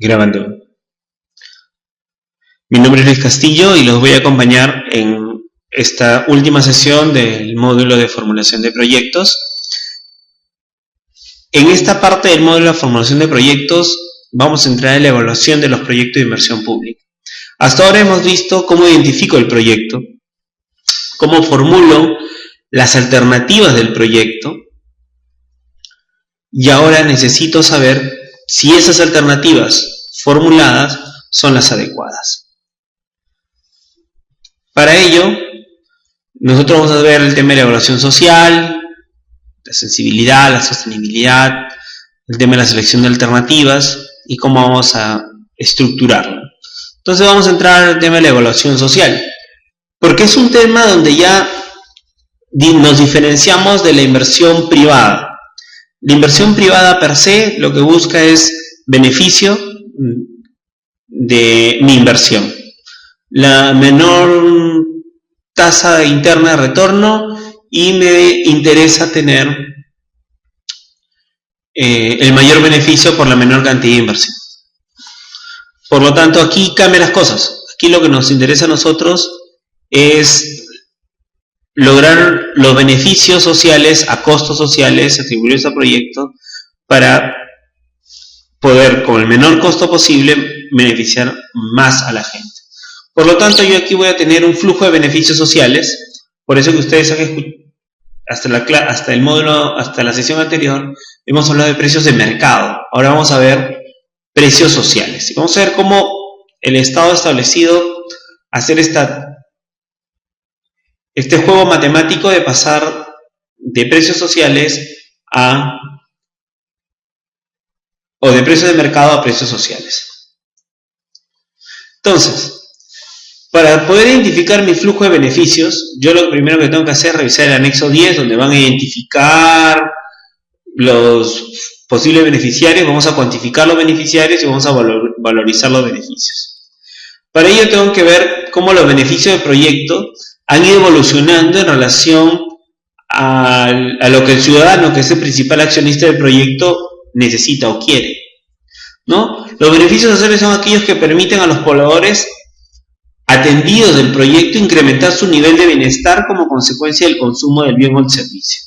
Grabando. Mi nombre es Luis Castillo y los voy a acompañar en esta última sesión del módulo de formulación de proyectos. En esta parte del módulo de formulación de proyectos vamos a entrar en la evaluación de los proyectos de inversión pública. Hasta ahora hemos visto cómo identifico el proyecto, cómo formulo las alternativas del proyecto, y ahora necesito saber si esas alternativas formuladas son las adecuadas. Para ello, nosotros vamos a ver el tema de la evaluación social, la sensibilidad, la sostenibilidad, el tema de la selección de alternativas y cómo vamos a estructurarlo. Entonces vamos a entrar al tema de la evaluación social, porque es un tema donde ya nos diferenciamos de la inversión privada. La inversión privada per se lo que busca es beneficio de mi inversión. La menor tasa interna de retorno y me interesa tener el mayor beneficio por la menor cantidad de inversión. Por lo tanto, aquí cambian las cosas. Aquí lo que nos interesa a nosotros es lograr los beneficios sociales a costos sociales atribuidos al proyecto para poder, con el menor costo posible, beneficiar más a la gente. Por lo tanto, yo aquí voy a tener un flujo de beneficios sociales. Por eso que ustedes hasta el módulo, hasta la sesión anterior, hemos hablado de precios de mercado. Ahora vamos a ver precios sociales. Y vamos a ver cómo el Estado ha establecido hacer este juego matemático de pasar de precios sociales o de precios de mercado a precios sociales. Entonces, para poder identificar mi flujo de beneficios, yo lo primero que tengo que hacer es revisar el anexo 10, donde van a identificar los posibles beneficiarios, vamos a cuantificar los beneficiarios y vamos a valorizar los beneficios. Para ello tengo que ver cómo los beneficios del proyecto han ido evolucionando en relación a lo que el ciudadano, que es el principal accionista del proyecto, necesita o quiere, ¿no? Los beneficios sociales son aquellos que permiten a los pobladores atendidos del proyecto incrementar su nivel de bienestar como consecuencia del consumo del bien o el servicio.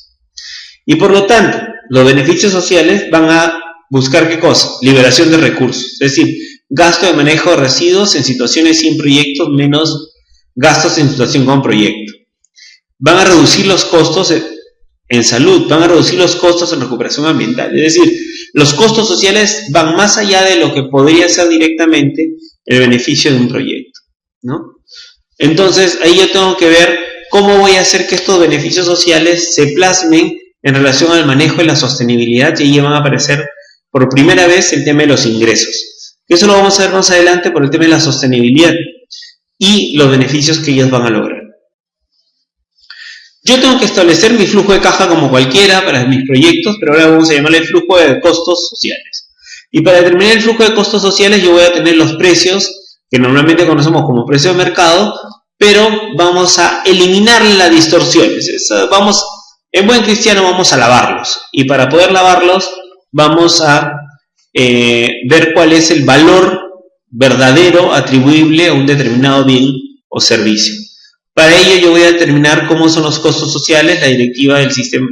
Y por lo tanto, los beneficios sociales van a buscar ¿qué cosa? Liberación de recursos, es decir, gasto de manejo de residuos en situaciones sin proyectos menos gastos en situación con proyecto. Van a reducir los costos en salud, van a reducir los costos en recuperación ambiental. Es decir, los costos sociales van más allá de lo que podría ser directamente el beneficio de un proyecto, ¿no? Entonces, ahí yo tengo que ver cómo voy a hacer que estos beneficios sociales se plasmen en relación al manejo y la sostenibilidad, y ahí van a aparecer por primera vez el tema de los ingresos. Eso lo vamos a ver más adelante por el tema de la sostenibilidad y los beneficios que ellos van a lograr. Yo tengo que establecer mi flujo de caja como cualquiera para mis proyectos, pero ahora vamos a llamarle el flujo de costos sociales. Y para determinar el flujo de costos sociales yo voy a tener los precios, que normalmente conocemos como precio de mercado, pero vamos a eliminar las distorsiones. En buen cristiano vamos a lavarlos, y para poder lavarlos vamos a ver cuál es el valor verdadero atribuible a un determinado bien o servicio. Para ello yo voy a determinar cómo son los costos sociales. La directiva del sistema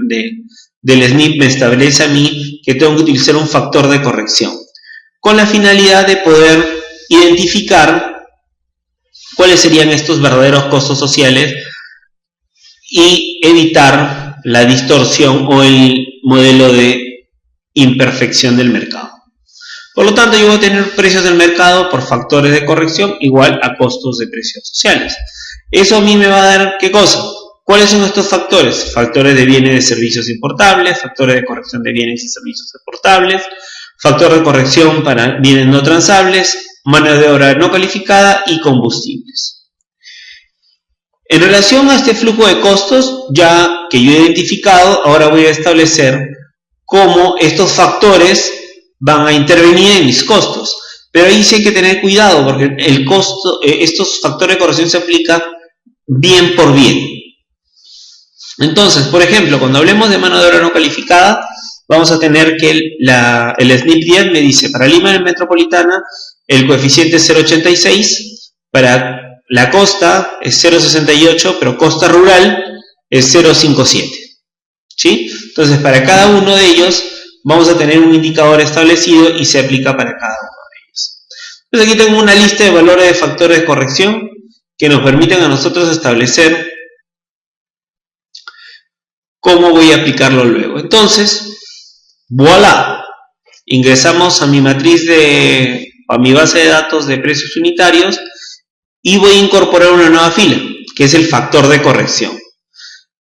del SNIP me establece a mí que tengo que utilizar un factor de corrección con la finalidad de poder identificar cuáles serían estos verdaderos costos sociales y evitar la distorsión o el modelo de imperfección del mercado. Por lo tanto, yo voy a tener precios del mercado por factores de corrección igual a costos de precios sociales. Eso a mí me va a dar, ¿qué cosa? ¿Cuáles son estos factores? Factores de bienes y de servicios importables, factores de corrección de bienes y servicios exportables, factor de corrección para bienes no transables, mano de obra no calificada y combustibles. En relación a este flujo de costos, ya que yo he identificado, ahora voy a establecer cómo estos factores van a intervenir en mis costos. Pero ahí sí hay que tener cuidado, porque el costo, estos factores de corrección se aplican bien por bien. Entonces, por ejemplo, cuando hablemos de mano de obra no calificada, vamos a tener que el SNP 10 me dice, para Lima metropolitana, el coeficiente es 0,86, para la costa es 0,68, pero costa rural es 0,57. ¿Sí? Entonces, para cada uno de ellos vamos a tener un indicador establecido y se aplica para cada uno de ellos. Entonces, aquí tengo una lista de valores de factores de corrección que nos permiten a nosotros establecer cómo voy a aplicarlo luego. Entonces, voilà, ingresamos a mi matriz a mi base de datos de precios unitarios y voy a incorporar una nueva fila, que es el factor de corrección.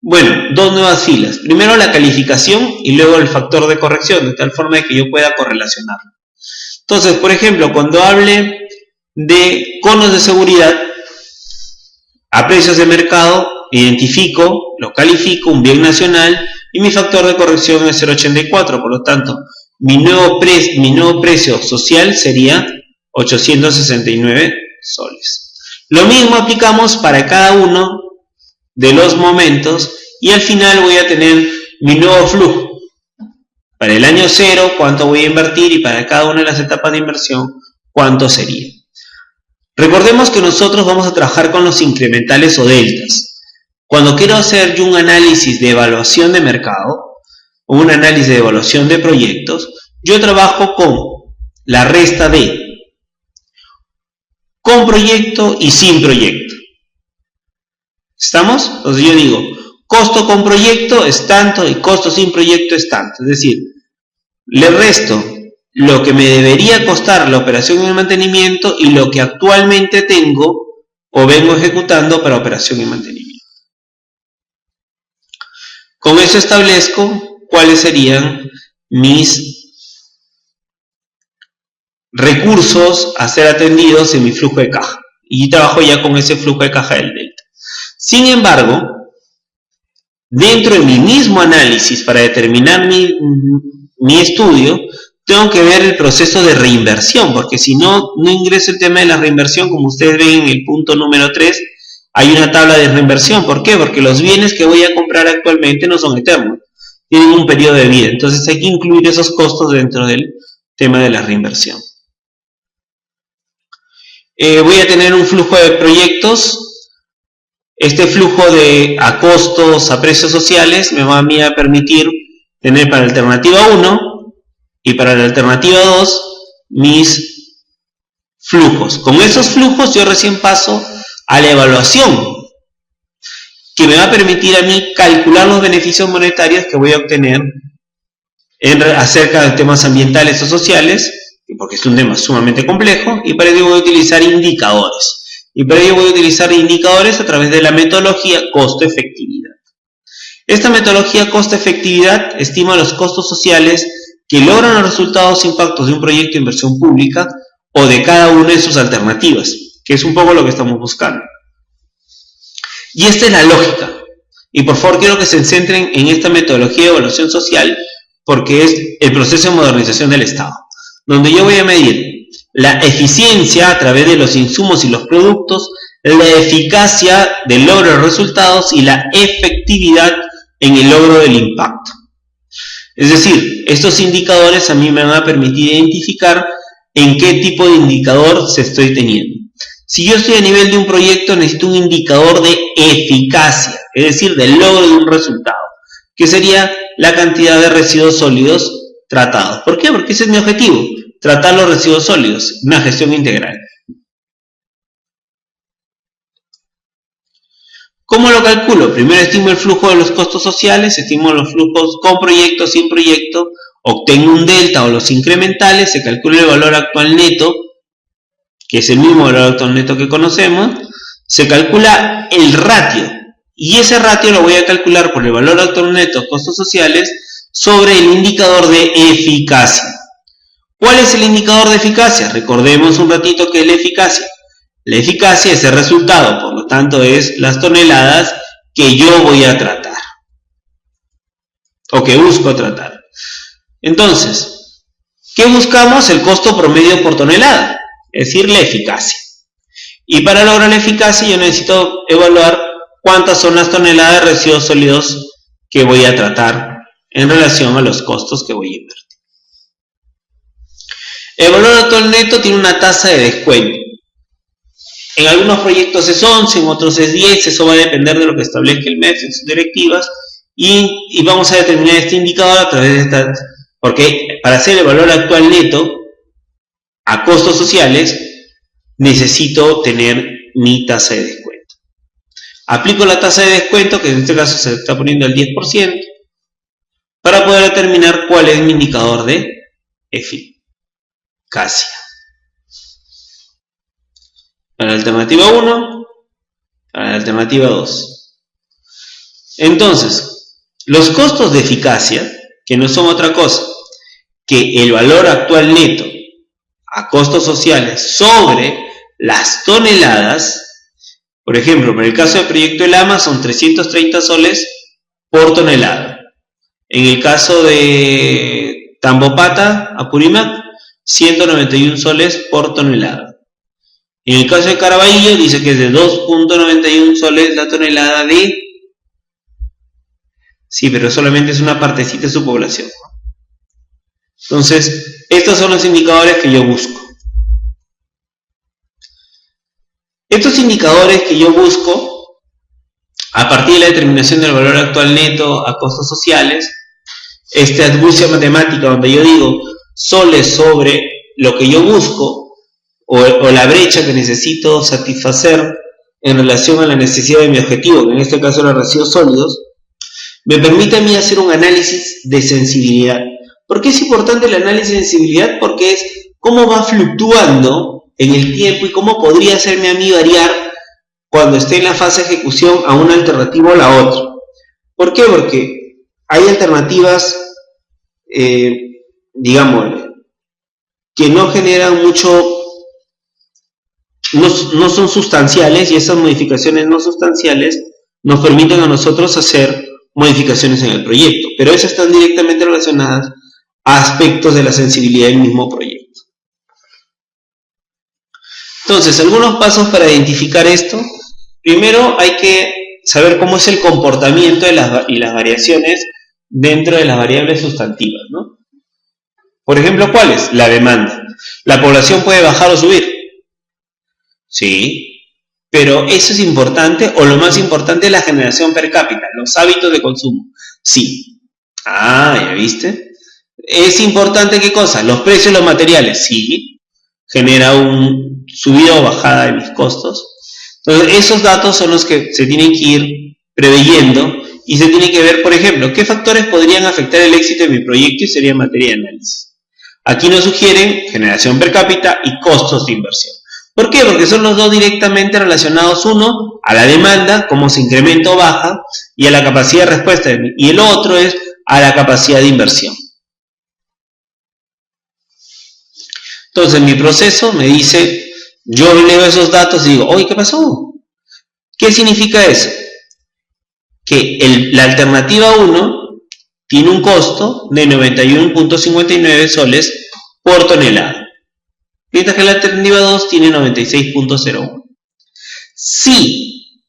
Bueno, dos nuevas filas. Primero la calificación y luego el factor de corrección, de tal forma que yo pueda correlacionarlo. Entonces, por ejemplo, cuando hable de conos de seguridad a precios de mercado, identifico, lo califico, un bien nacional, y mi factor de corrección es 0,84, por lo tanto, mi nuevo precio social sería 869 soles. Lo mismo aplicamos para cada uno de los momentos y al final voy a tener mi nuevo flujo. Para el año 0, cuánto voy a invertir y para cada una de las etapas de inversión, cuánto sería. Recordemos que nosotros vamos a trabajar con los incrementales o deltas. Cuando quiero hacer yo un análisis de evaluación de mercado o un análisis de evaluación de proyectos, yo trabajo con la resta de con proyecto y sin proyecto. ¿Estamos? Entonces yo digo, costo con proyecto es tanto y costo sin proyecto es tanto. Es decir, le resto lo que me debería costar la operación y el mantenimiento y lo que actualmente tengo o vengo ejecutando para operación y mantenimiento. Con eso establezco cuáles serían mis recursos a ser atendidos en mi flujo de caja. Y trabajo ya con ese flujo de caja del delta. Sin embargo, dentro de mi mismo análisis para determinar mi estudio, tengo que ver el proceso de reinversión, porque si no ingreso el tema de la reinversión, como ustedes ven en el punto número 3, hay una tabla de reinversión. ¿Por qué? Porque los bienes que voy a comprar actualmente no son eternos, tienen un periodo de vida. Entonces hay que incluir esos costos dentro del tema de la reinversión. Voy a tener un flujo de proyectos. Este flujo a costos, a precios sociales, me va a mí a permitir tener para la alternativa 1 y para la alternativa 2 mis flujos. Con esos flujos yo recién paso a la evaluación, que me va a permitir a mí calcular los beneficios monetarios que voy a obtener acerca de temas ambientales o sociales, porque es un tema sumamente complejo, y para ello voy a utilizar indicadores. Y para ello voy a utilizar indicadores a través de la metodología costo-efectividad. Esta metodología costo-efectividad estima los costos sociales que logran los resultados e impactos de un proyecto de inversión pública o de cada una de sus alternativas, que es un poco lo que estamos buscando. Y esta es la lógica. Y por favor quiero que se centren en esta metodología de evaluación social, porque es el proceso de modernización del Estado, donde yo voy a medir la eficiencia a través de los insumos y los productos, la eficacia del logro de resultados y la efectividad en el logro del impacto. Es decir, estos indicadores a mí me van a permitir identificar en qué tipo de indicador se estoy teniendo. Si yo estoy a nivel de un proyecto, necesito un indicador de eficacia, es decir, del logro de un resultado, que sería la cantidad de residuos sólidos tratados. ¿Por qué? Porque ese es mi objetivo, tratar los residuos sólidos, una gestión integral. ¿Cómo lo calculo? Primero estimo el flujo de los costos sociales, estimo los flujos con proyecto, sin proyecto, obtengo un delta o los incrementales, se calcula el valor actual neto, que es el mismo valor actual neto que conocemos, se calcula el ratio, y ese ratio lo voy a calcular por el valor actual neto, costos sociales, sobre el indicador de eficacia. ¿Cuál es el indicador de eficacia? Recordemos un ratito qué es la eficacia. La eficacia es el resultado, por lo tanto es las toneladas que yo voy a tratar, o que busco tratar. Entonces, ¿qué buscamos? El costo promedio por tonelada, es decir, la eficacia. Y para lograr la eficacia yo necesito evaluar cuántas son las toneladas de residuos sólidos que voy a tratar en relación a los costos que voy a invertir. El valor actual neto tiene una tasa de descuento. En algunos proyectos es 11, en otros es 10, eso va a depender de lo que establezca el MEF en sus directivas, y vamos a determinar este indicador a través de esta, porque para hacer el valor actual neto a costos sociales necesito tener mi tasa de descuento. Aplico la tasa de descuento, que en este caso se está poniendo al 10%, para poder determinar cuál es mi indicador de eficacia. Para la alternativa 1, para la alternativa 2. Entonces, los costos de eficacia, que no son otra cosa que el valor actual neto a costos sociales sobre las toneladas, por ejemplo, para el caso del proyecto de Lama son 330 soles por tonelada. En el caso de Tambopata, Apurímac, 191 soles por tonelada. En el caso de Caraballo dice que es de 2.91 soles la tonelada de... Sí, pero solamente es una partecita de su población. Entonces, estos son los indicadores que yo busco. Estos indicadores que yo busco, a partir de la determinación del valor actual neto a costos sociales, esta argucia matemática donde yo digo soles sobre lo que yo busco, o la brecha que necesito satisfacer en relación a la necesidad de mi objetivo, que en este caso eran residuos sólidos, me permite a mí hacer un análisis de sensibilidad. ¿Por qué es importante el análisis de sensibilidad? Porque es cómo va fluctuando en el tiempo y cómo podría hacerme a mí variar cuando esté en la fase de ejecución a una alternativa o a la otra. ¿Por qué? Porque hay alternativas, digámosle, que no generan mucho, no son sustanciales, y esas modificaciones no sustanciales nos permiten a nosotros hacer modificaciones en el proyecto, pero esas están directamente relacionadas a aspectos de la sensibilidad del mismo proyecto. Entonces, algunos pasos para identificar esto. Primero hay que saber cómo es el comportamiento y las variaciones dentro de las variables sustantivas, ¿no? Por ejemplo, ¿cuáles? La demanda. ¿La población puede bajar o subir? Sí, pero ¿eso es importante? O lo más importante es la generación per cápita, los hábitos de consumo. Sí. Ah, ¿ya viste? ¿Es importante qué cosa? Los precios de los materiales. Sí. Genera un subida o bajada de mis costos. Entonces, esos datos son los que se tienen que ir preveyendo y se tiene que ver, por ejemplo, qué factores podrían afectar el éxito de mi proyecto y sería materia de análisis. Aquí nos sugieren generación per cápita y costos de inversión. ¿Por qué? Porque son los dos directamente relacionados, uno a la demanda, cómo se incrementa o baja, y a la capacidad de respuesta, y el otro es a la capacidad de inversión. Entonces, mi proceso me dice, yo leo esos datos y digo, oye, ¿qué pasó? ¿Qué significa eso? Que la alternativa 1 tiene un costo de 91.59 soles por tonelada. Mientras que la alternativa 2 tiene 96.01. Si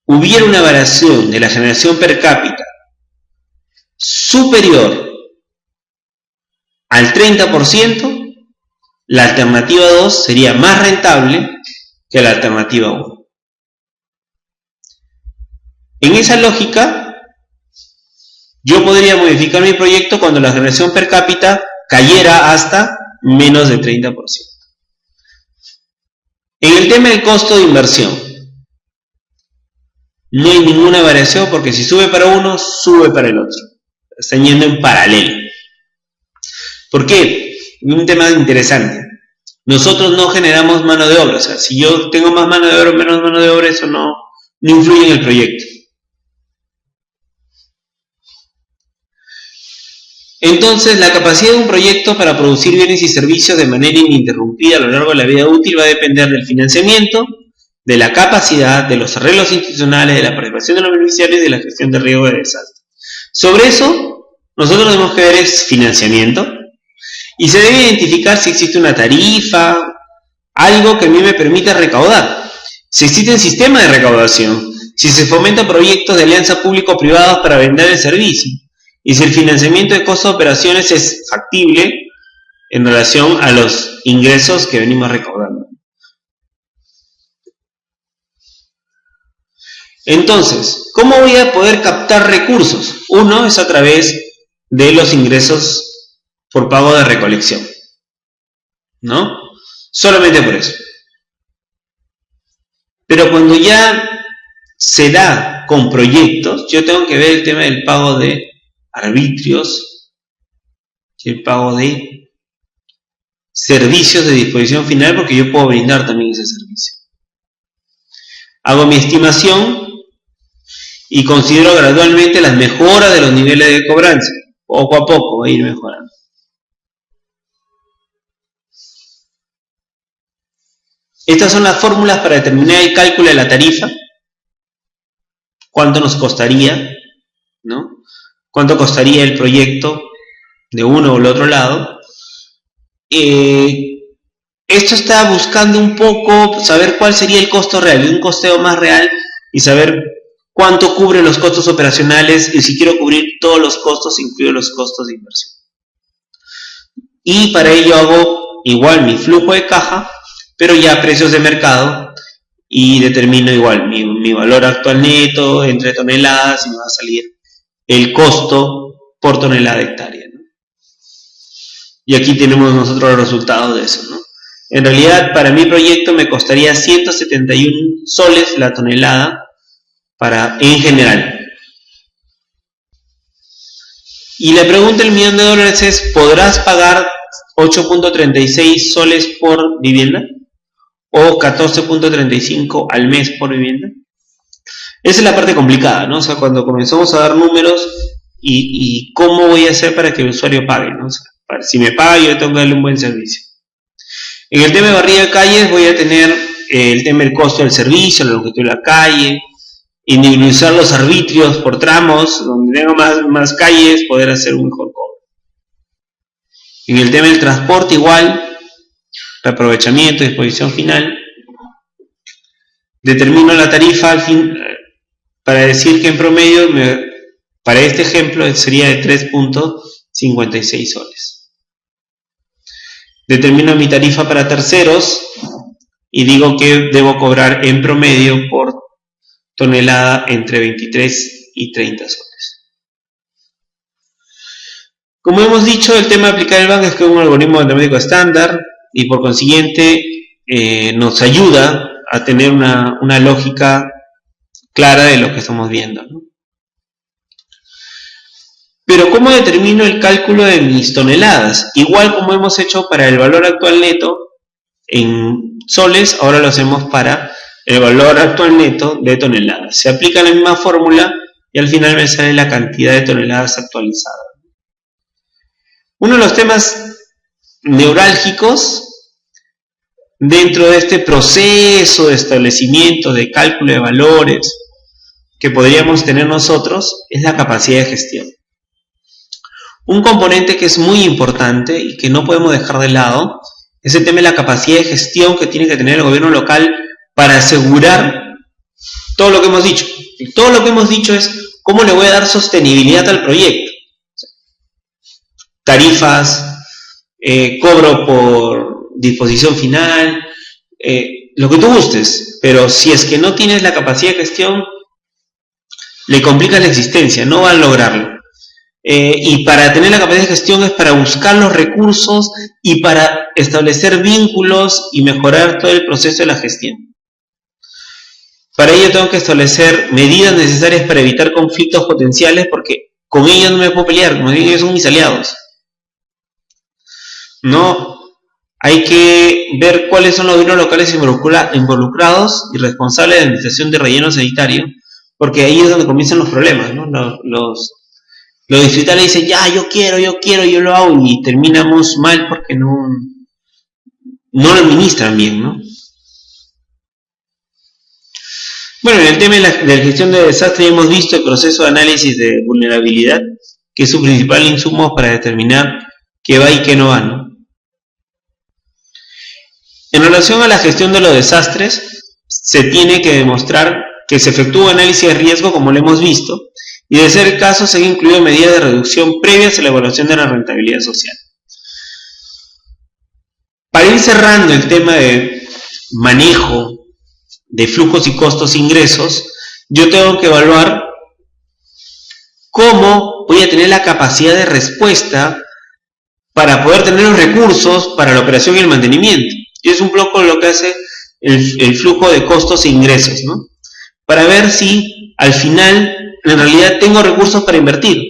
hubiera una variación de la generación per cápita superior al 30%, la alternativa 2 sería más rentable que la alternativa 1. En esa lógica, yo podría modificar mi proyecto cuando la generación per cápita cayera hasta menos de 30%. En el tema del costo de inversión, no hay ninguna variación porque si sube para uno, sube para el otro. Están yendo en paralelo. ¿Por qué? Un tema interesante. Nosotros no generamos mano de obra. O sea, si yo tengo más mano de obra o menos mano de obra, eso no influye en el proyecto. Entonces, la capacidad de un proyecto para producir bienes y servicios de manera ininterrumpida a lo largo de la vida útil va a depender del financiamiento, de la capacidad, de los arreglos institucionales, de la participación de los beneficiarios y de la gestión de riesgo de desastre. Sobre eso, nosotros tenemos que ver es financiamiento y se debe identificar si existe una tarifa, algo que a mí me permita recaudar. Si existen sistemas de recaudación, si se fomentan proyectos de alianza público-privados para vender el servicio, y si el financiamiento de costos de operaciones es factible en relación a los ingresos que venimos recaudando. Entonces, ¿cómo voy a poder captar recursos? Uno es a través de los ingresos por pago de recolección, ¿no? Solamente por eso. Pero cuando ya se da con proyectos, yo tengo que ver el tema del pago de arbitrios y el pago de servicios de disposición final, porque yo puedo brindar también ese servicio. Hago mi estimación y considero gradualmente las mejoras de los niveles de cobranza. Poco a poco va a ir mejorando. Estas son las fórmulas para determinar el cálculo de la tarifa. ¿Cuánto nos costaría? ¿No? ¿Cuánto costaría el proyecto de uno o el otro lado? Esto está buscando un poco saber cuál sería el costo real, un costeo más real, y saber cuánto cubre los costos operacionales, y si quiero cubrir todos los costos, incluyo los costos de inversión. Y para ello hago igual mi flujo de caja, pero ya a precios de mercado, y determino igual mi valor actual neto entre toneladas, y me va a salir el costo por tonelada de hectárea, ¿no? Y aquí tenemos nosotros los resultados de eso, ¿no? En realidad, para mi proyecto me costaría 171 soles la tonelada en general. Y la pregunta del $1.000.000 es, ¿podrás pagar 8.36 soles por vivienda? ¿O 14.35 al mes por vivienda? Esa es la parte complicada, ¿no? O sea, cuando comenzamos a dar números y cómo voy a hacer para que el usuario pague, ¿no? O sea, si me paga, yo tengo que darle un buen servicio. En el tema de barrida de calles voy a tener el tema del costo del servicio, la longitud de la calle, individualizar los arbitrios por tramos, donde tengo más calles, poder hacer un mejor cobro. En el tema del transporte igual, reaprovechamiento, disposición final, determino la tarifa al fin, para decir que en promedio, para este ejemplo, sería de 3.56 soles. Determino mi tarifa para terceros y digo que debo cobrar en promedio por tonelada entre 23 y 30 soles. Como hemos dicho, el tema de aplicar el BAC es que es un algoritmo matemático estándar y por consiguiente nos ayuda a tener una lógica clara de lo que estamos viendo, ¿no? Pero ¿cómo determino el cálculo de mis toneladas? Igual como hemos hecho para el valor actual neto en soles, ahora lo hacemos para el valor actual neto de toneladas. Se aplica la misma fórmula y al final me sale la cantidad de toneladas actualizadas. Uno de los temas neurálgicos dentro de este proceso de establecimiento, de cálculo de valores que podríamos tener nosotros es la capacidad de gestión. Un componente que es muy importante y que no podemos dejar de lado es el tema de la capacidad de gestión que tiene que tener el gobierno local para asegurar todo lo que hemos dicho. Y todo lo que hemos dicho es cómo le voy a dar sostenibilidad al proyecto. Tarifas, cobro por disposición final, lo que tú gustes, pero si es que no tienes la capacidad de gestión, le complicas la existencia, no va a lograrlo. Y para tener la capacidad de gestión es para buscar los recursos y para establecer vínculos y mejorar todo el proceso de la gestión. Para ello tengo que establecer medidas necesarias para evitar conflictos potenciales, porque con ellos no me puedo pelear, como digo, ellos son mis aliados. No, hay que ver cuáles son los gobiernos locales involucrados y responsables de la administración de relleno sanitario, porque ahí es donde comienzan los problemas, ¿no? Los distritales dicen, ya, yo quiero, yo lo hago, y terminamos mal porque no lo administran bien, ¿no? Bueno, en el tema de la gestión de desastre hemos visto el proceso de análisis de vulnerabilidad, que es su principal insumo para determinar qué va y qué no va, ¿no? En relación a la gestión de los desastres, se tiene que demostrar que se efectúe análisis de riesgo, como lo hemos visto, y de ser el caso, se han incluido medidas de reducción previas a la evaluación de la rentabilidad social. Para ir cerrando el tema de manejo de flujos y costos e ingresos, yo tengo que evaluar cómo voy a tener la capacidad de respuesta para poder tener los recursos para la operación y el mantenimiento. Y es un poco lo que hace el flujo de costos e ingresos, ¿no? Para ver si al final en realidad tengo recursos para invertir.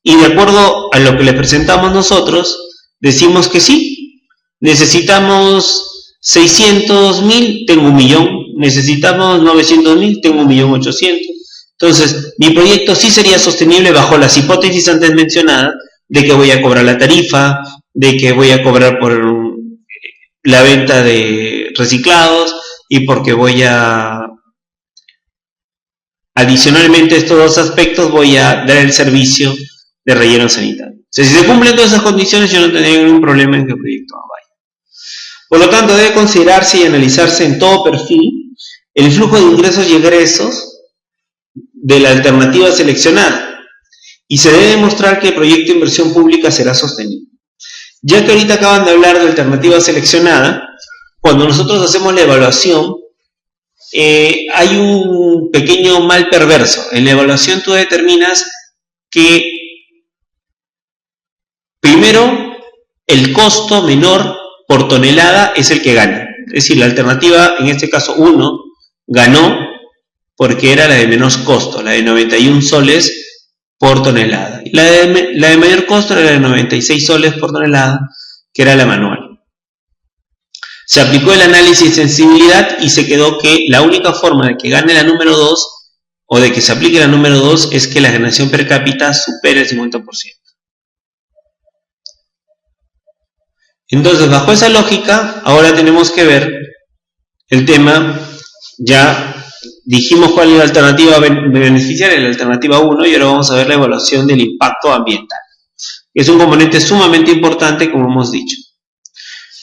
Y de acuerdo a lo que le presentamos nosotros, decimos que sí. Necesitamos 600.000, tengo 1.000.000. Necesitamos 900.000, tengo 1.800.000. Entonces, mi proyecto sí sería sostenible bajo las hipótesis antes mencionadas, de que voy a cobrar la tarifa, de que voy a cobrar por la venta de reciclados y porque voy a, adicionalmente a estos dos aspectos, voy a dar el servicio de relleno sanitario. O sea, si se cumplen todas esas condiciones, yo no tendría ningún problema en que el proyecto vaya. Por lo tanto, debe considerarse y analizarse en todo perfil el flujo de ingresos y egresos de la alternativa seleccionada. Y se debe demostrar que el proyecto de inversión pública será sostenible. Ya que ahorita acaban de hablar de alternativa seleccionada, cuando nosotros hacemos la evaluación, hay un pequeño mal perverso. En la evaluación tú determinas que, primero, el costo menor por tonelada es el que gana. Es decir, la alternativa, en este caso 1, ganó porque era la de menos costo, la de 91 soles por tonelada. La de mayor costo era la de 96 soles por tonelada, que era la manual. Se aplicó el análisis de sensibilidad y se quedó que la única forma de que gane la número 2 o de que se aplique la número 2 es que la generación per cápita supere el 50%. Entonces, bajo esa lógica, ahora tenemos que ver el tema. Ya dijimos cuál es la alternativa beneficiaria, la alternativa 1, y ahora vamos a ver la evaluación del impacto ambiental. Es un componente sumamente importante, como hemos dicho.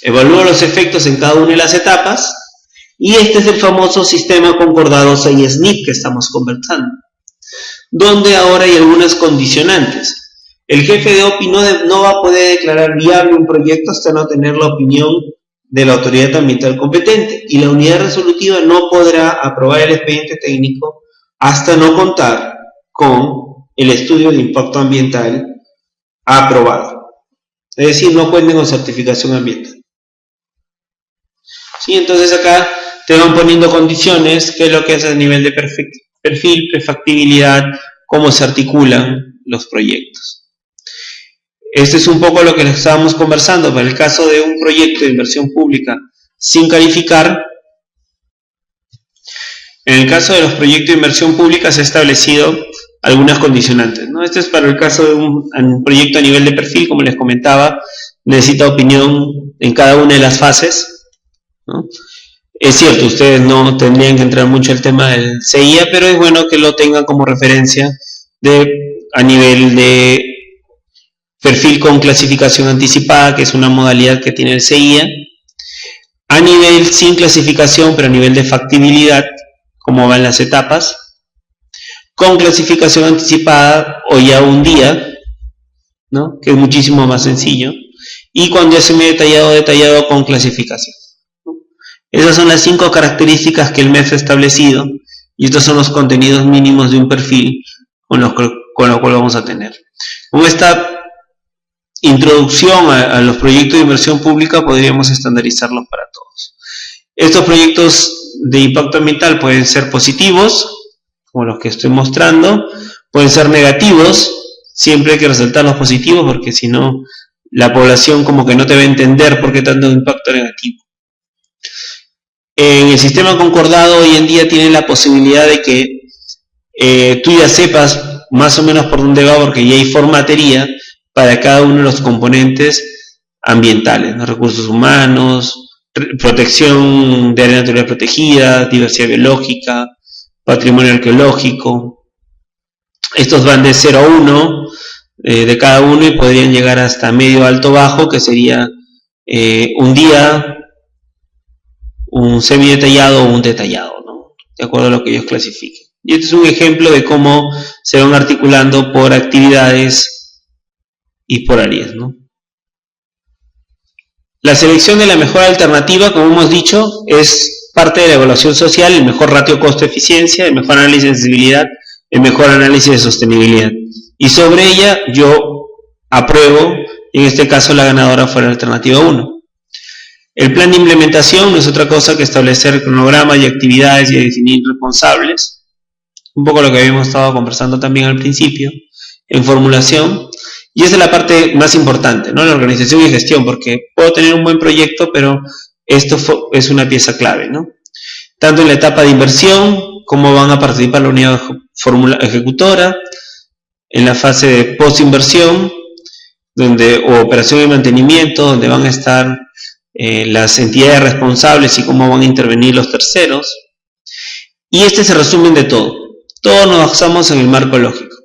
Evalúo los efectos en cada una de las etapas, y este es el famoso sistema concordado 6-SNIP que estamos conversando, donde ahora hay algunas condicionantes. El jefe de OPI no va a poder declarar viable un proyecto hasta no tener la opinión de la autoridad ambiental competente, y la unidad resolutiva no podrá aprobar el expediente técnico hasta no contar con el estudio de impacto ambiental aprobado. Es decir, no cuenten con certificación ambiental. ¿Sí? Entonces acá te van poniendo condiciones, qué es lo que es a nivel de perfil, prefactibilidad, cómo se articulan los proyectos. Este es un poco lo que les estábamos conversando. Para el caso de un proyecto de inversión pública sin calificar, en el caso de los proyectos de inversión pública se ha establecido algunas condicionantes, ¿no? Este es para el caso de un proyecto a nivel de perfil, como les comentaba, necesita opinión en cada una de las fases, ¿no? Es cierto, ustedes no tendrían que entrar mucho al tema del CIA, pero es bueno que lo tengan como referencia a nivel de perfil con clasificación anticipada, que es una modalidad que tiene el CIA, a nivel sin clasificación, pero a nivel de factibilidad, como van las etapas, con clasificación anticipada o ya un día, ¿no? Que es muchísimo más sencillo, y cuando ya se me detallado con clasificación, ¿no? Esas son las 5 características que el MEF ha establecido, y estos son los contenidos mínimos de un perfil con lo cual vamos a tener. Con esta introducción a los proyectos de inversión pública podríamos estandarizarlos para todos. Estos proyectos de impacto ambiental pueden ser positivos, como los que estoy mostrando, pueden ser negativos, siempre hay que resaltar los positivos porque si no la población como que no te va a entender por qué tanto impacto negativo. En el sistema concordado hoy en día tiene la posibilidad de que tú ya sepas más o menos por dónde va porque ya hay formatería para cada uno de los componentes ambientales, ¿no? Recursos humanos, protección de áreas naturales protegidas, diversidad biológica, patrimonio arqueológico. Estos van de 0 a 1 de cada uno y podrían llegar hasta medio, alto, bajo, que sería un día, un semidetallado o un detallado, ¿no? de acuerdo a lo que ellos clasifiquen. Y este es un ejemplo de cómo se van articulando por actividades y por áreas, ¿no? La selección de la mejor alternativa, como hemos dicho, es parte de la evaluación social, el mejor ratio costo-eficiencia, el mejor análisis de sensibilidad, el mejor análisis de sostenibilidad. Y sobre ella yo apruebo, en este caso la ganadora fue la alternativa 1. El plan de implementación no es otra cosa que establecer cronogramas y actividades y definir responsables. Un poco lo que habíamos estado conversando también al principio, en formulación. Y esa es la parte más importante, ¿no? La organización y gestión, porque puedo tener un buen proyecto, pero esto es una pieza clave, ¿no? Tanto en la etapa de inversión, cómo van a participar la unidad ejecutora, en la fase de post-inversión, o operación y mantenimiento, donde van a estar las entidades responsables y cómo van a intervenir los terceros. Y este es el resumen de todo. Todos nos basamos en el marco lógico.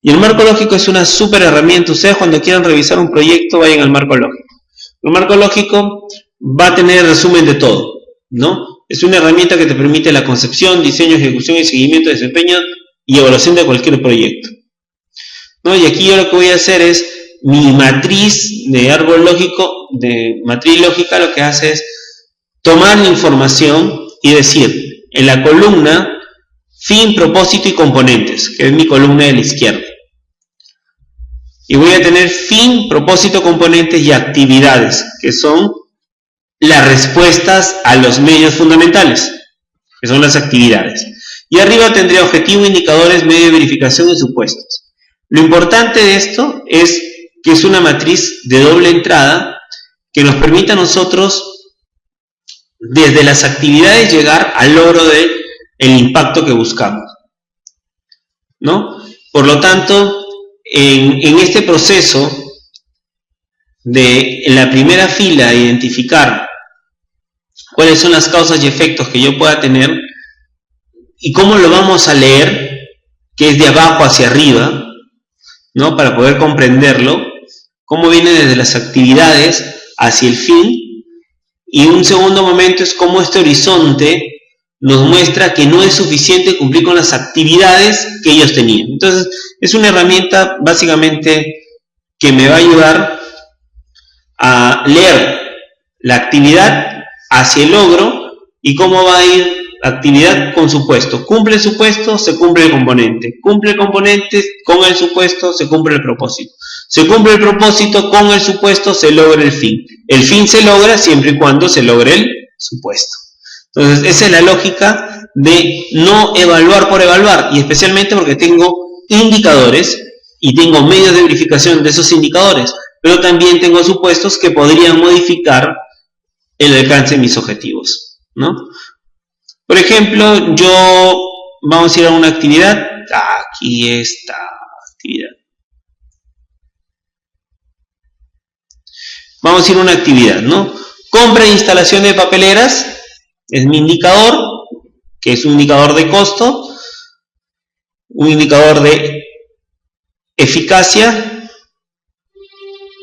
Y el marco lógico es una súper herramienta. Ustedes cuando quieran revisar un proyecto, vayan al marco lógico. El marco lógico va a tener el resumen de todo, ¿no? Es una herramienta que te permite la concepción, diseño, ejecución y seguimiento, desempeño y evaluación de cualquier proyecto, ¿no? Y aquí yo lo que voy a hacer es mi matriz de árbol lógico, de matriz lógica, lo que hace es tomar la información y decir, en la columna fin, propósito y componentes, que es mi columna de la izquierda. Y voy a tener fin, propósito, componentes y actividades, que son las respuestas a los medios fundamentales, que son las actividades. Y arriba tendría objetivo, indicadores, medio de verificación y supuestos. Lo importante de esto es que es una matriz de doble entrada que nos permite a nosotros, desde las actividades, llegar al logro del impacto que buscamos, ¿no? Por lo tanto, en este proceso de en la primera fila identificar cuáles son las causas y efectos que yo pueda tener y cómo lo vamos a leer, que es de abajo hacia arriba, ¿no? Para poder comprenderlo, cómo viene desde las actividades hacia el fin, y un segundo momento es cómo este horizonte nos muestra que no es suficiente cumplir con las actividades que ellos tenían. Entonces, es una herramienta básicamente que me va a ayudar a leer la actividad hacia el logro y cómo va a ir actividad con supuesto. Cumple el supuesto, se cumple el componente. Cumple el componente con el supuesto, se cumple el propósito. Se cumple el propósito con el supuesto, se logra el fin. El fin se logra siempre y cuando se logre el supuesto. Entonces, esa es la lógica de no evaluar por evaluar, y especialmente porque tengo indicadores y tengo medios de verificación de esos indicadores, pero también tengo supuestos que podrían modificar el alcance de mis objetivos, ¿no? Por ejemplo, vamos a ir a una actividad, aquí está actividad. Vamos a ir a una actividad, ¿no? Compra e instalación de papeleras, es mi indicador, que es un indicador de costo, un indicador de eficacia,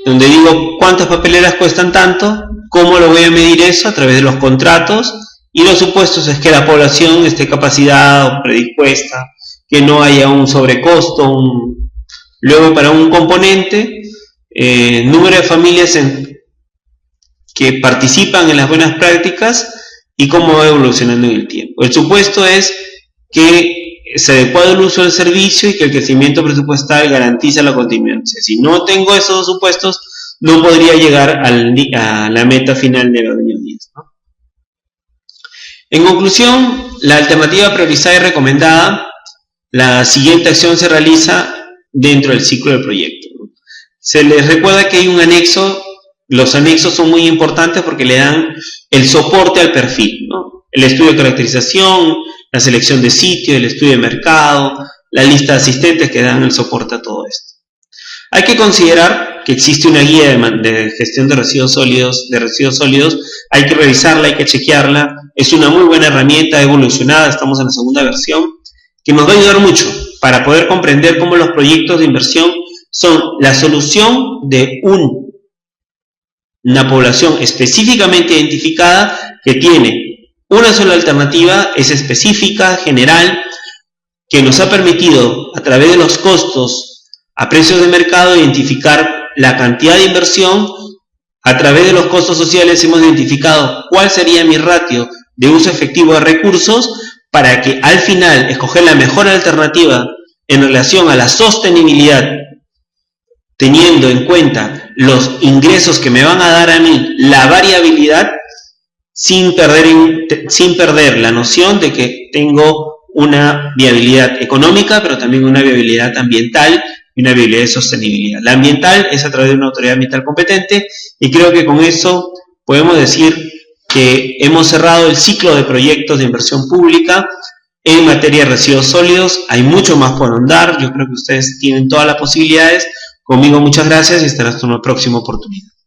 donde digo cuántas papeleras cuestan tanto, cómo lo voy a medir eso a través de los contratos, y los supuestos es que la población esté capacitada o predispuesta, que no haya un sobrecosto. Luego, para un componente, número de familias que participan en las buenas prácticas y cómo va evolucionando en el tiempo. El supuesto es que se adecua el uso del servicio y que el crecimiento presupuestal garantiza la continuidad. O sea, si no tengo esos dos supuestos, no podría llegar a la meta final del año 10, ¿no? En conclusión, la alternativa priorizada y recomendada, la siguiente acción se realiza dentro del ciclo del proyecto, ¿no? Se les recuerda que hay un anexo. Los anexos son muy importantes porque le dan el soporte al perfil, ¿no? El estudio de caracterización, la selección de sitio, el estudio de mercado, la lista de asistentes que dan el soporte a todo esto. Hay que considerar que existe una guía de gestión de residuos sólidos, hay que revisarla, hay que chequearla, es una muy buena herramienta evolucionada, estamos en la segunda versión, que nos va a ayudar mucho para poder comprender cómo los proyectos de inversión son la solución de una población específicamente identificada que tiene una sola alternativa, es específica, general, que nos ha permitido, a través de los costos a precios de mercado, identificar la cantidad de inversión. A través de los costos sociales hemos identificado cuál sería mi ratio de uso efectivo de recursos para que al final escoger la mejor alternativa en relación a la sostenibilidad, teniendo en cuenta los ingresos que me van a dar a mí, la variabilidad, sin perder la noción de que tengo una viabilidad económica, pero también una viabilidad ambiental y una viabilidad de sostenibilidad. La ambiental es a través de una autoridad ambiental competente, y creo que con eso podemos decir que hemos cerrado el ciclo de proyectos de inversión pública en materia de residuos sólidos. Hay mucho más por andar, yo creo que ustedes tienen todas las posibilidades. Conmigo muchas gracias y hasta la próxima oportunidad.